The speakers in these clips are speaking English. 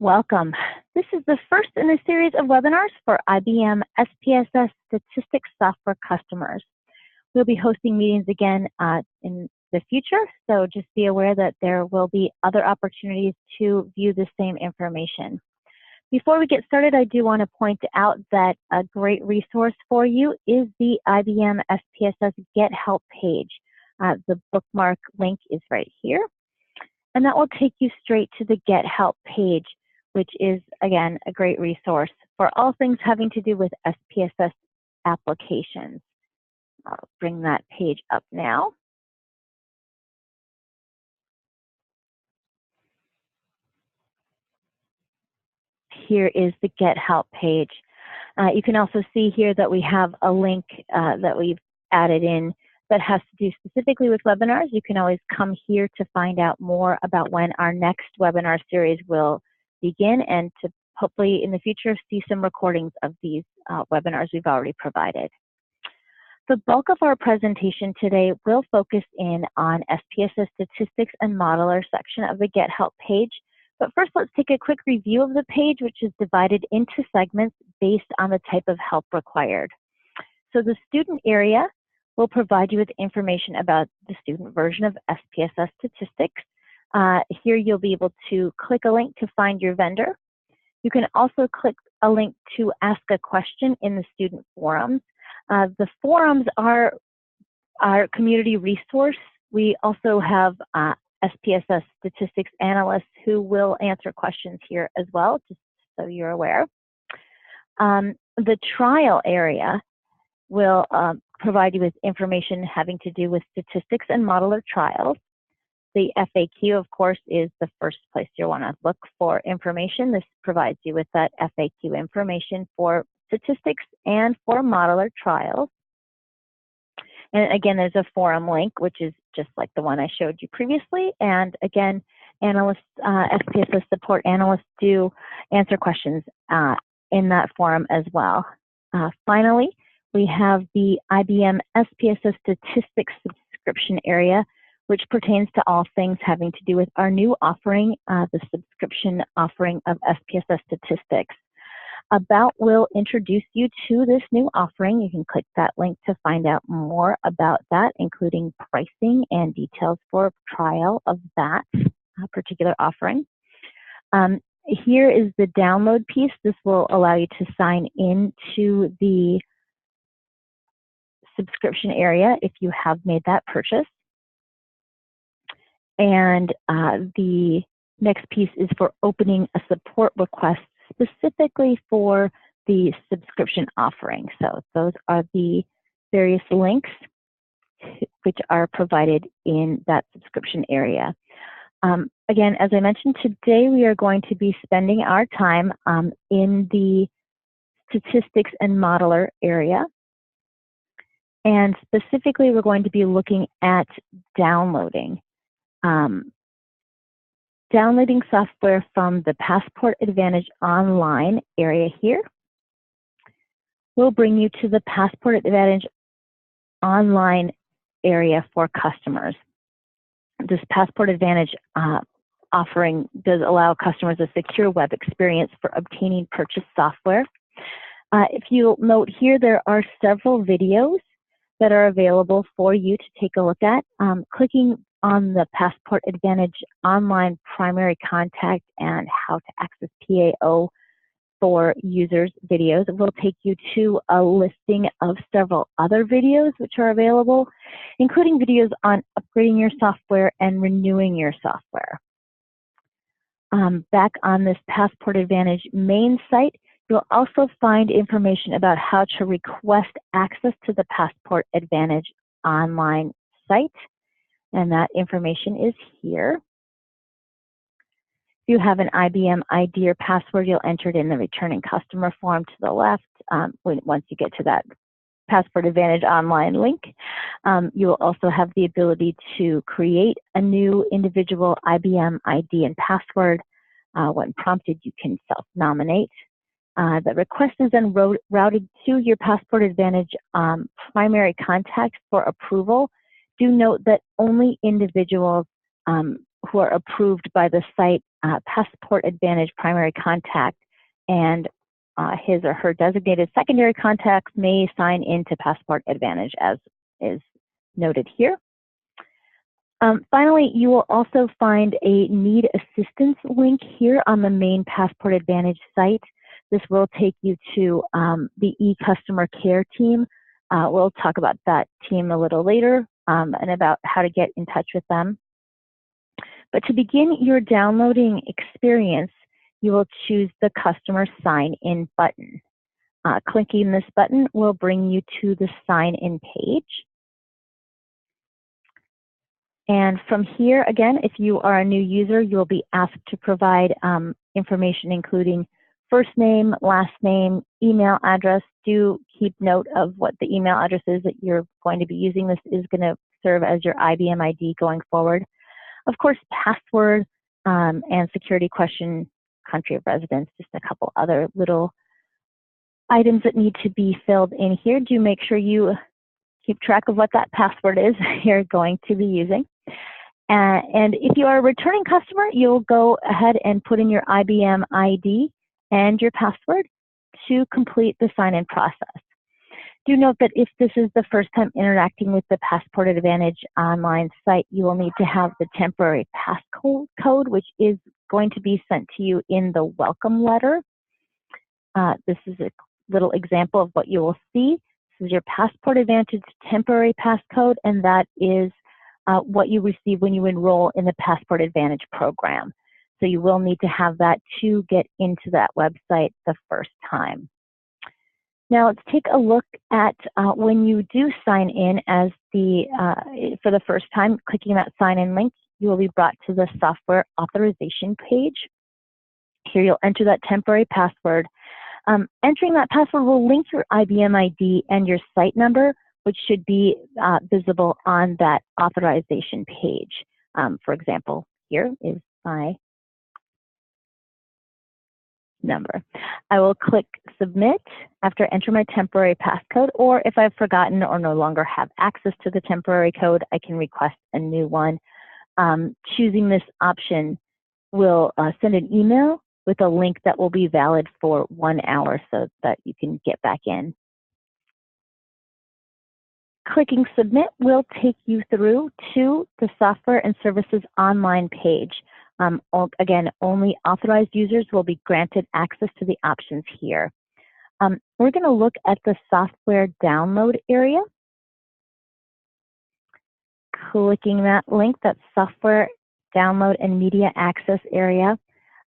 Welcome. This is the first in a series of webinars for IBM SPSS Statistics Software customers. We'll be hosting meetings again in the future, so just be aware that there will be other opportunities to view the same information. Before we get started, I do want to point out that a great resource for you is the IBM SPSS Get Help page. The bookmark link is right here, and that will take you straight to the Get Help page, which is, again, a great resource for all things having to do with SPSS applications. I'll bring that page up now. Here is the Get Help page. You can also see here that we have a link that we've added in that has to do specifically with webinars. You can always come here to find out more about when our next webinar series will begin, and to hopefully in the future see some recordings of these webinars we've already provided. The bulk of our presentation today will focus in on SPSS Statistics and Modeler section of the Get Help page. But first, let's take a quick review of the page, which is divided into segments based on the type of help required. So the student area will provide you with information about the student version of SPSS Statistics. Here you'll be able to click a link to find your vendor. You can also click a link to ask a question in the student forums. The forums are our community resource. We also have SPSS statistics analysts who will answer questions here as well, just so you're aware. The trial area will provide you with information having to do with statistics and modeler trials. The FAQ, of course, is the first place you'll want to look for information. This provides you with that FAQ information for statistics and for modeler trials. And again, there's a forum link, which is just like the one I showed you previously. And again, analysts, SPSS support analysts do answer questions in that forum as well. Finally, we have the IBM SPSS Statistics subscription area, which pertains to all things having to do with our new offering, the subscription offering of SPSS Statistics. About will introduce you to this new offering. You can click that link to find out more about that, including pricing and details for trial of that particular offering. Here is the download piece. This will allow you to sign into the subscription area if you have made that purchase. And the next piece is for opening a support request specifically for the subscription offering. So those are the various links which are provided in that subscription area. Again, as I mentioned, today we are going to be spending our time in the statistics and modeler area. And specifically, we're going to be looking at downloading. Downloading software from the Passport Advantage Online area here will bring you to the Passport Advantage Online area for customers. This Passport Advantage offering does allow customers a secure web experience for obtaining purchase software. If you'll note here, there are several videos that are available for you to take a look at. Clicking on the Passport Advantage Online Primary Contact and How to Access PAO for Users videos will take you to a listing of several other videos which are available, including videos on upgrading your software and renewing your software. Back on this Passport Advantage main site, you'll also find information about how to request access to the Passport Advantage Online site. And that information is here. If you have an IBM ID or password, you'll enter it in the returning customer form to the left. Once you get to that Passport Advantage Online link, you will also have the ability to create a new individual IBM ID and password. When prompted, you can self-nominate. The request is then routed to your Passport Advantage primary contact for approval. Do note that only individuals who are approved by the site Passport Advantage primary contact, and his or her designated secondary contacts may sign into Passport Advantage, as is noted here. Finally, you will also find a need assistance link here on the main Passport Advantage site. This will take you to the e-customer care team. We'll talk about that team a little later and about how to get in touch with them. But to begin your downloading experience, you will choose the Customer Sign In button. Clicking this button will bring you to the Sign In page. And from here, again, if you are a new user, you'll be asked to provide information including first name, last name, email address. Do keep note of what the email address is that you're going to be using. This is going to serve as your IBM ID going forward. Of course, password and security question, country of residence, just a couple other little items that need to be filled in here. Do make sure you keep track of what that password is you're going to be using. And if you are a returning customer, you'll go ahead and put in your IBM ID and your password to complete the sign-in process. Do note that if this is the first time interacting with the Passport Advantage online site, you will need to have the temporary passcode, which is going to be sent to you in the welcome letter. This is a little example of what you will see. This is your Passport Advantage temporary passcode, and that is what you receive when you enroll in the Passport Advantage program. So you will need to have that to get into that website the first time. Now let's take a look at when you do sign in as for the first time. Clicking that sign in link, you will be brought to the software authorization page. Here you'll enter that temporary password. Entering that password will link your IBM ID and your site number, which should be visible on that authorization page. For example, here is my number. I will click submit after entering my temporary passcode, or if I've forgotten or no longer have access to the temporary code, I can request a new one. Choosing this option will send an email with a link that will be valid for 1 hour so that you can get back in. Clicking submit will take you through to the software and services online page. Again, only authorized users will be granted access to the options here. We're going to look at the software download area. Clicking that link, that software download and media access area,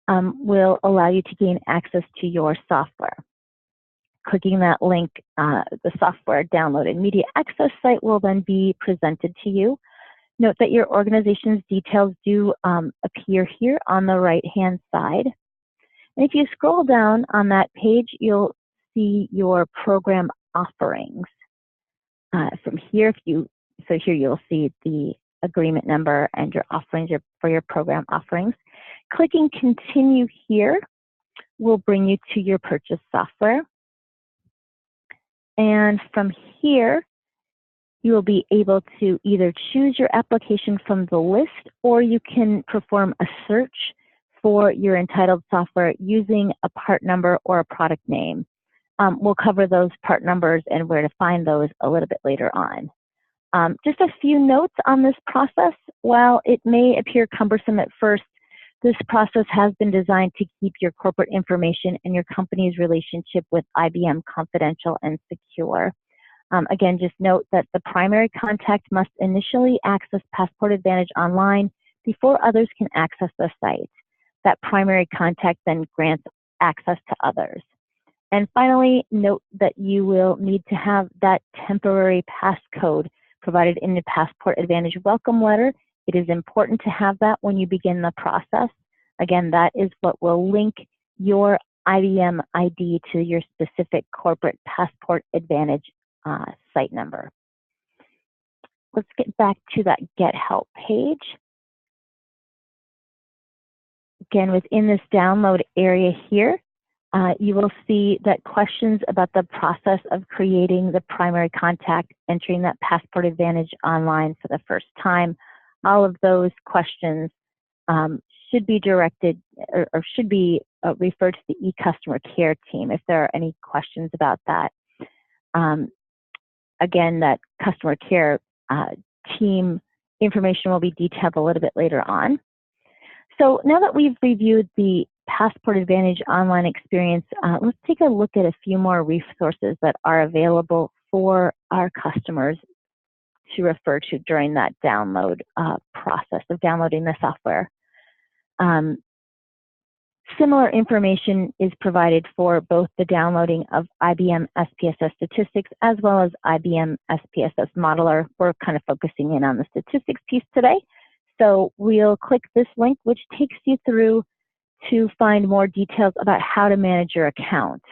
will allow you to gain access to your software. Clicking that link, the software download and media access site will then be presented to you. Note that your organization's details do appear here on the right-hand side. And if you scroll down on that page, you'll see your program offerings. From here, so here you'll see the agreement number and your offerings for your program offerings. Clicking continue here will bring you to your purchase software. And from here, you will be able to either choose your application from the list, or you can perform a search for your entitled software using a part number or a product name. We'll cover those part numbers and where to find those a little bit later on. Just a few notes on this process. While it may appear cumbersome at first, this process has been designed to keep your corporate information and your company's relationship with IBM confidential and secure. Again, just note that the primary contact must initially access Passport Advantage online before others can access the site. That primary contact then grants access to others. And finally, note that you will need to have that temporary passcode provided in the Passport Advantage welcome letter. It is important to have that when you begin the process. Again, that is what will link your IBM ID to your specific corporate Passport Advantage site number. Let's get back to that Get Help page. Again, within this download area here, you will see that questions about the process of creating the primary contact, entering that Passport Advantage online for the first time, all of those questions should be directed or should be referred to the e-customer care team if there are any questions about that. Again, that customer care team information will be detailed a little bit later on. So now that we've reviewed the Passport Advantage online experience, let's take a look at a few more resources that are available for our customers to refer to during that download process of downloading the software. Similar information is provided for both the downloading of IBM SPSS statistics as well as IBM SPSS Modeler. We're kind of focusing in on the statistics piece today. So we'll click this link, which takes you through to find more details about how to manage your account.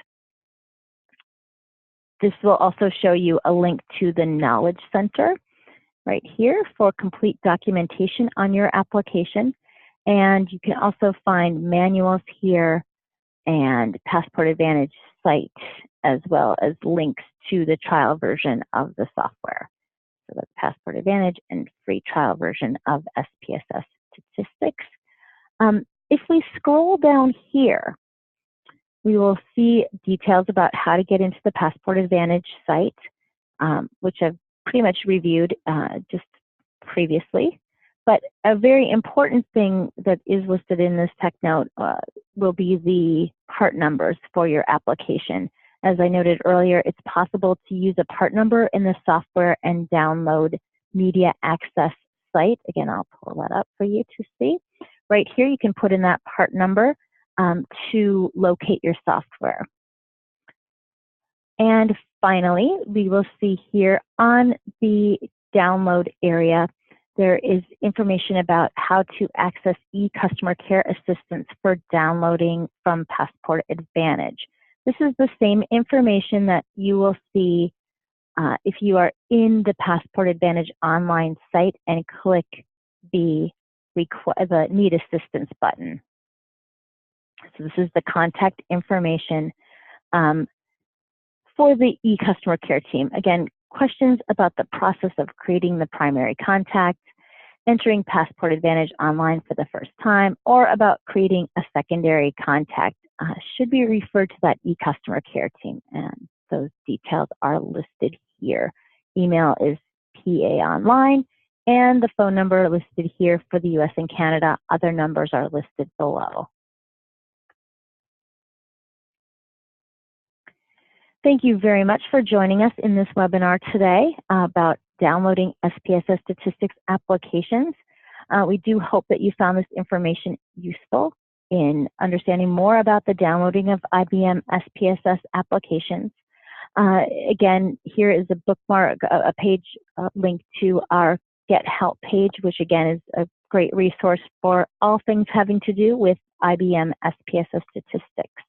This will also show you a link to the Knowledge Center right here for complete documentation on your application. And you can also find manuals here and Passport Advantage site, as well as links to the trial version of the software. So that's Passport Advantage and free trial version of SPSS statistics. If we scroll down here, we will see details about how to get into the Passport Advantage site, which I've pretty much reviewed just previously. But a very important thing that is listed in this tech note will be the part numbers for your application. As I noted earlier, it's possible to use a part number in the software and download media access site. Again, I'll pull that up for you to see. Right here, you can put in that part number to locate your software. And finally, we will see here on the download area, there is information about how to access e-customer care assistance for downloading from Passport Advantage. This is the same information that you will see if you are in the Passport Advantage online site and click the Need Assistance button. So this is the contact information for the e-customer care team. Again, questions about the process of creating the primary contact, entering Passport Advantage online for the first time, or about creating a secondary contact should be referred to that e-customer care team, and those details are listed here. Email is PAonline, and the phone number listed here for the US and Canada. Other numbers are listed below. Thank you very much for joining us in this webinar today about downloading SPSS statistics applications. We do hope that you found this information useful in understanding more about the downloading of IBM SPSS applications. Again, here is a bookmark, a page link to our Get Help page, which again is a great resource for all things having to do with IBM SPSS statistics.